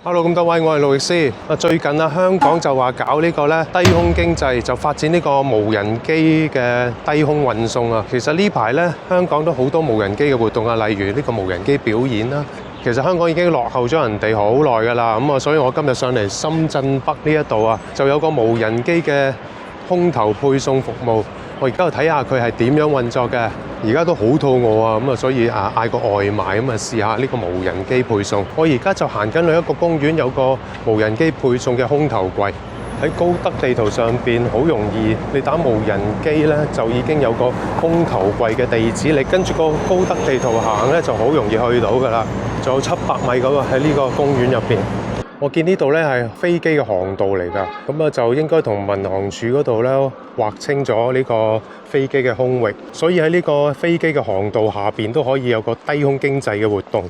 Hello， 咁多位，我係路易斯。最近香港就話搞呢個低空經濟，就發展呢個無人機嘅低空運送啊。其實呢排香港都好多無人機嘅活動啊，例如呢個無人機表演啦。其實香港已經落後咗人哋好耐㗎啦。咁啊，所以我今日上嚟深圳北呢一度啊，就有個無人機嘅空投配送服務。我而家去睇下佢係點樣運作嘅。而家都好肚餓啊，咁啊，所以嗌個外賣咁啊，試下呢個無人機配送。我而家就行緊去一個公園，有個無人機配送嘅空投櫃。喺高德地圖上邊好容易，你打無人機呢，就已經有個空投櫃嘅地址，你跟住個高德地圖行呢，就好容易去到㗎啦。仲有700米嗰個喺呢個公園入邊。我見呢度呢係飛機嘅航道嚟㗎，咁啊就應該同民航處嗰度呢劃清咗呢個飛機嘅空域，所以喺呢個飛機嘅航道下邊都可以有個低空經濟嘅活動。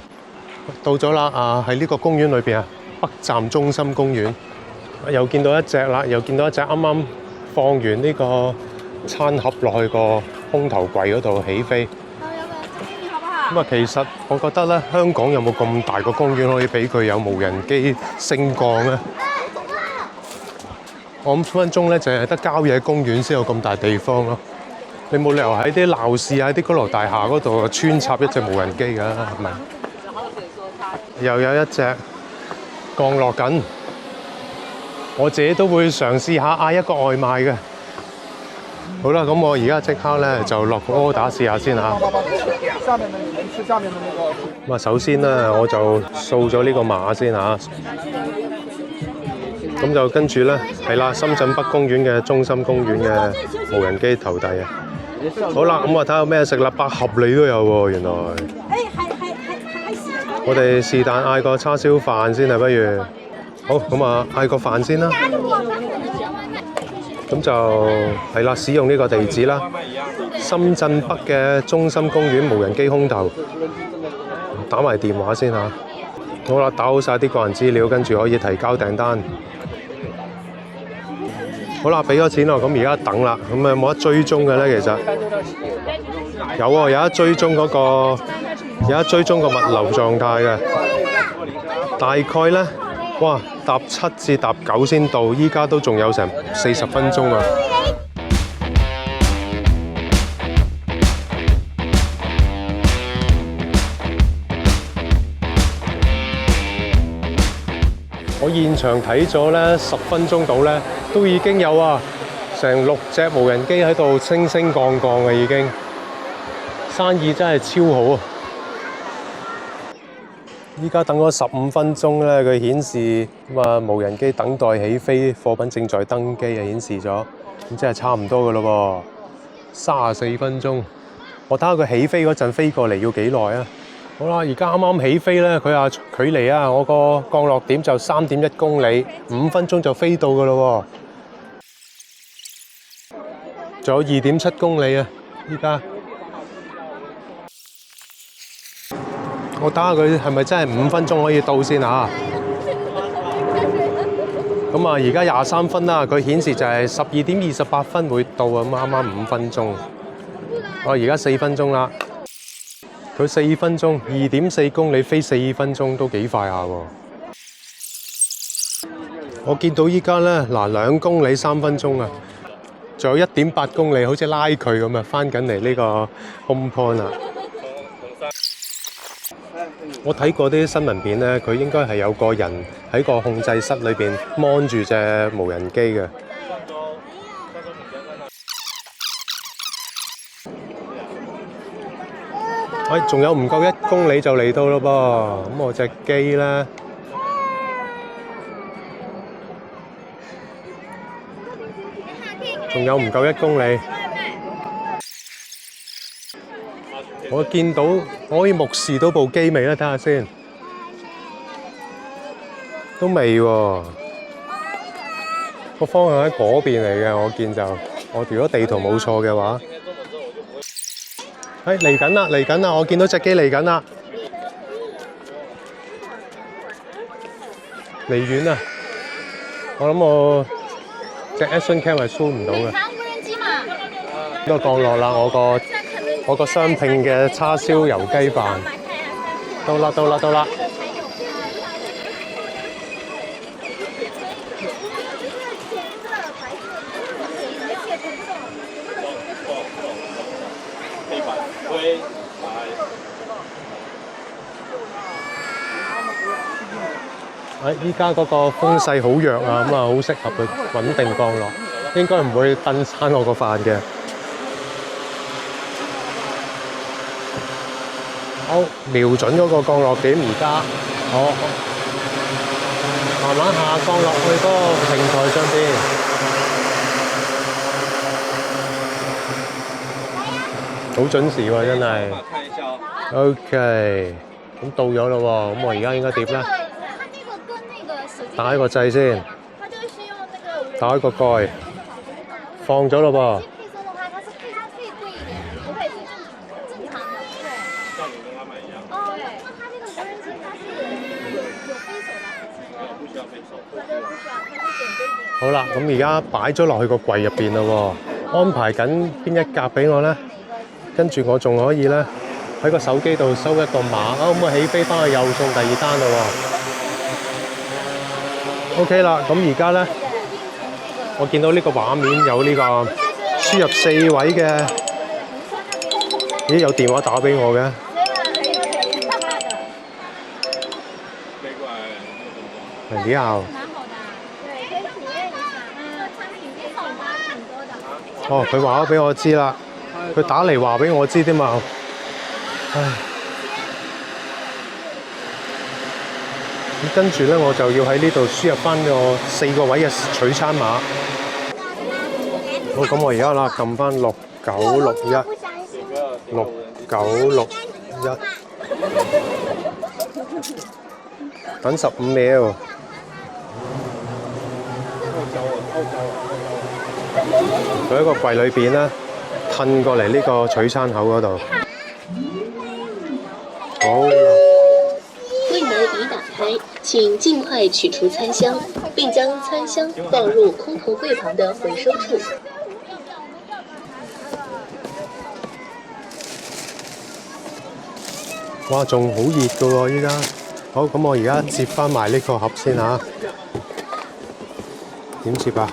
到咗啦，喺呢個公園裏邊啊，北站中心公園，又見到一隻啦，又見到一隻啱啱放完呢個餐盒落去個空投櫃嗰度起飛。咁啊，其實我覺得香港有冇咁大個公園可以俾佢有無人機升降呢？我諗分鐘就係得郊野公園先有咁大地方咯。你冇理由喺啲鬧市啊、啲高樓大廈嗰度穿插一隻無人機㗎，係咪？又有一隻降落緊，我自己都會嘗試下嗌一個外賣嘅。好啦，咁我而家即刻就落個 order 試下先嚇。咁啊，首先我就掃咗呢個碼先嚇。咁就跟住係啦，深圳北公園嘅中心公園嘅無人機投遞啊。好啦，咁我睇下咩食啦，8盒你都有喎，原來。我哋是但嗌個叉燒飯先啊，不如。好，咁啊嗌個飯先啦。咁就係啦，使用呢個地址啦，深圳北嘅中心公園無人機空投，打埋電話先嚇。好啦，打好晒啲個人資料，跟住可以提交訂單。好啦，俾咗錢咯，咁而家等啦。咁有冇得追蹤嘅咧？其實有喎，有得追蹤嗰個，有得追蹤個物流狀態嘅。大概咧，哇，搭7至搭9先到，依家都仲有成40分鐘啊！我現場睇咗10分鐘到都已經有成6隻無人機喺度升升降降嘅，已經生意真係超好啊！依家等咗15分鐘佢顯示無人機等待起飛，貨品正在登機顯示咗，咁即係差唔多㗎咯喎，34分鐘。我睇下佢起飛嗰陣飛過嚟要幾耐啊？好啦，而家啱啱起飛佢話距離我個降落點就3.1公里，5分鐘就飛到㗎咯喎，仲有2.7公里啊！依家我睇下佢係咪真係5分鐘可以到先嚇。咁而家23分啦，佢顯示就係12點28分會到啊，咁啱啱5分鐘。我而家4分鐘啦。佢4分鐘2.4公里飛4分鐘都幾快下喎！我見到依家2公里3分鐘啊，仲有1.8公里，好似拉佢咁啊，翻緊嚟呢個 home point 啊！我睇過啲新聞片佢應該係有個人喺個控制室裏邊 mon 住隻無人機嘅。仲有唔夠1公里就嚟到咯噃，咁我隻機仲有唔夠1公里。我見到我可以目視到部機未咧？睇下先，都未喎。個方向喺嗰邊嚟嘅，我見就我如果地圖冇錯嘅話。嚟緊啦，嚟緊啦！我見到隻機嚟緊啦，離遠啊！我諗我隻 action cam 係 show 唔到嘅。呢個降落啦，我個雙拼嘅叉燒油雞飯到啦，到啦，到啦！依家嗰個風勢好弱啊，咁啊好適合佢穩定降落，應該唔會蹬山我個飯嘅。好，瞄準嗰個降落點，而家好慢慢下降落去嗰個平台上邊。好準時喎，真係。OK， 咁到咗咯喎，咁我而家應該點咧？打開個掣先，打開個蓋，放咗咯噃。好啦，咁而家擺咗落去個櫃入邊啦喎，安排緊邊一格俾我咧？跟住我仲可以咧喺個手機度收一個碼，咁我起飛翻去又送第二單啦喎。OK 啦，咁而家咧，我見到呢個畫面有呢個輸入4位嘅，咦有電話打俾我嘅。你好。哦，佢話咗俾我知啦，佢打嚟話俾我知添嘛。唉，咁跟住咧，我就要喺呢度輸入翻個4個位嘅取餐碼。好，咁我而家啦，撳翻6961，6961，等15秒。佢喺個櫃裏邊咧，褪過嚟呢個取餐口嗰度。好。柜门已打开，请尽快取出餐箱，并将餐箱放入空投柜旁的回收处。哇，仲好熱㗎喎！依家。好，咁我而家接翻埋呢個盒先嚇。點接啊？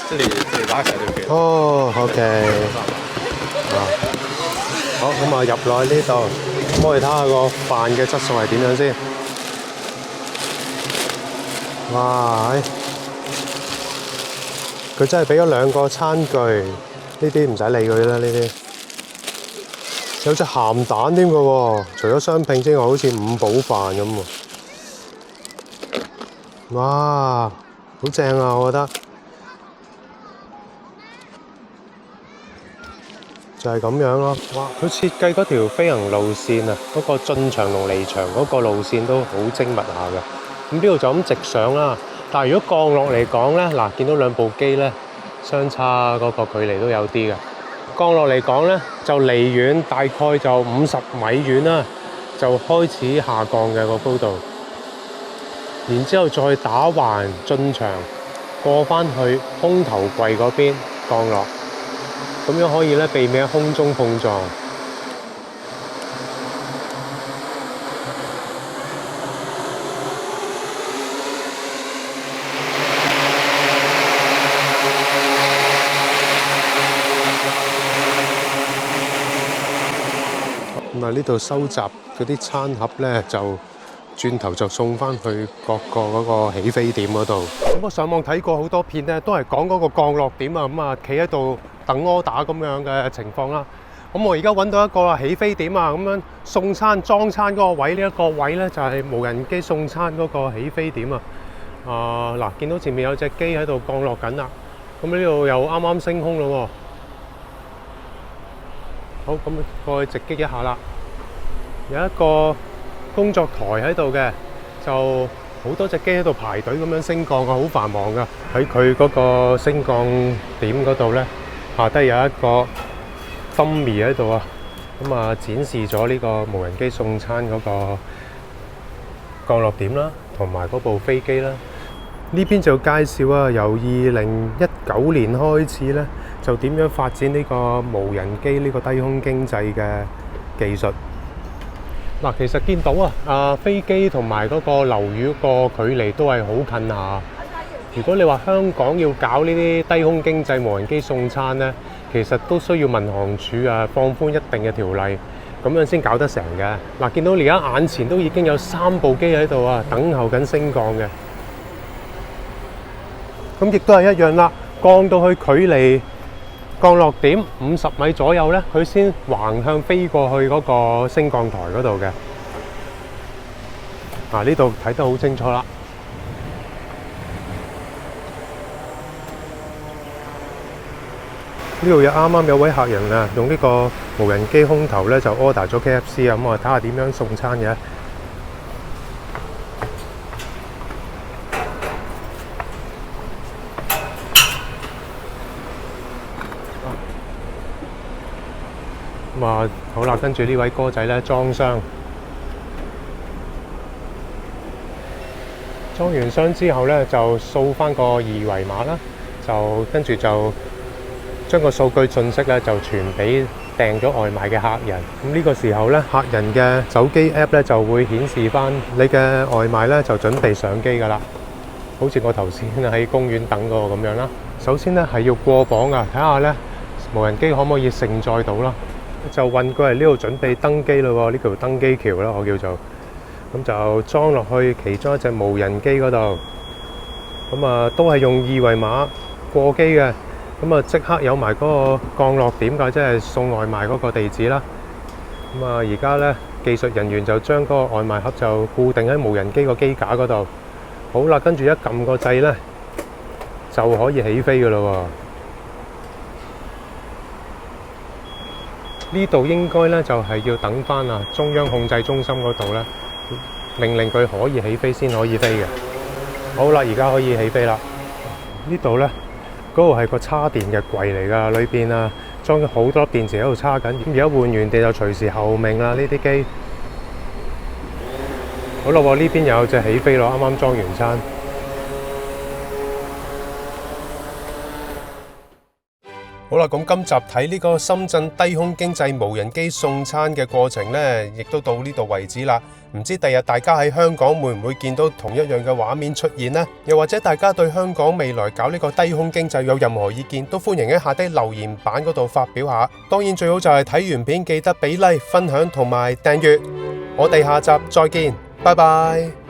這裡拉起來就可以。哦 ，OK。好，咁啊入落去呢度，咁我哋睇下個飯嘅質素係點樣先。哇！佢真係俾咗2個餐具，呢啲唔使理佢啦，呢啲。有隻鹹蛋添㗎喎，除咗雙拼之外，好似5寶飯咁喎。哇！好正啊，我覺得。就係咁樣咯。哇！佢設計嗰條飛行路線啊，嗰個進場同離場嗰個路線都好精密下嘅。咁呢度就咁直上啦。但係如果降落嚟講咧，嗱見到2部機咧，相差嗰個距離都有啲嘅。降落嚟講咧，就離遠大概就50米遠啦，就開始下降嘅個高度。然之後再打橫進場，過返去空投櫃嗰邊降落。咁樣可以咧避免喺空中碰撞。咁啊，呢度收集嗰啲餐盒咧，就轉頭就送翻去各個嗰個起飛點嗰度。咁我上網睇過好多片咧，都係講嗰個降落點啊，咁啊企喺度等柯打咁樣嘅情況啦。咁我而家揾到一個起飛點啊，咁樣送餐裝餐嗰個位，呢一個位咧就係無人機送餐嗰個起飛點啊。嗱，見到前面有隻機喺度降落緊啦。咁呢度又啱啱升空咯喎。好，咁過去直擊一下啦。有一個工作台喺度嘅，就好多隻機喺度排隊咁樣升降啊，好繁忙噶。喺佢嗰個升降點嗰度咧，下低有一個 dummy 喺度啊，咁啊展示咗呢個無人機送餐嗰個降落點啦，同埋嗰部飛機啦。呢邊就介紹啊，由2019年開始咧，就點樣發展呢個無人機呢個低空經濟嘅技術。嗱，其實見到啊，飛機同埋嗰個樓宇個距離都係好近下。如果你話香港要搞呢啲低空經濟無人機送餐咧，其實都需要民航處放寬一定嘅條例，咁樣先搞得成嘅。嗱，見到而家眼前都已經有3部機喺度啊，等候緊升降嘅。咁亦都係一樣啦，降到去距離降落點50米左右咧，佢先橫向飛過去嗰個升降台嗰度嘅。呢度睇得好清楚啦。呢度啱啱有位客人啊，用呢個無人機空投咧就 order 咗 KFC 啊，咁我睇下點樣送餐嘅。好啦，跟住呢位哥仔咧裝箱，裝完箱之後咧就掃翻個二維碼啦，就跟住就將個數據信息咧就傳俾訂咗外賣嘅客人。咁呢個時候咧，客人嘅手機 app 咧就會顯示翻你嘅外賣咧就準備上機噶啦。好似我頭先喺公園等嗰個咁樣啦。首先咧係要過磅啊，睇下咧無人機可唔可以承載到啦。就運過嚟呢度準備登機咯喎，呢條登機橋啦，我叫做。咁就裝落去其中一隻無人機嗰度。咁都係用二維碼過機嘅。咁即刻有埋嗰個降落點㗎，即係送外賣嗰個地址啦。而家咧技術人員就將嗰個外賣盒就固定喺無人機個機架嗰度。好啦，跟住一撳個掣咧，就可以起飛㗎咯喎。呢度應該咧就係要等翻中央控制中心嗰度咧，命令佢可以起飛先可以飛嘅。好啦，而家可以起飛啦。呢度咧嗰度係個叉電嘅櫃嚟㗎，裏邊裝咗好多電池喺度叉緊。咁而家換完電就隨時候命啦，呢啲機。好啦喎，呢邊又有隻起飛咯，啱啱裝完餐。好啦，咁今集睇呢個深圳低空經濟無人機送餐嘅過程呢，亦都到呢度為止啦。唔知第日大家喺香港會唔會見到同一樣嘅畫面出現呢？又或者大家對香港未來搞呢個低空經濟有任何意見，都歡迎喺下低留言板嗰度發表下。當然最好就係睇完片記得俾 like、分享同埋訂閱。我哋下集再見，拜拜。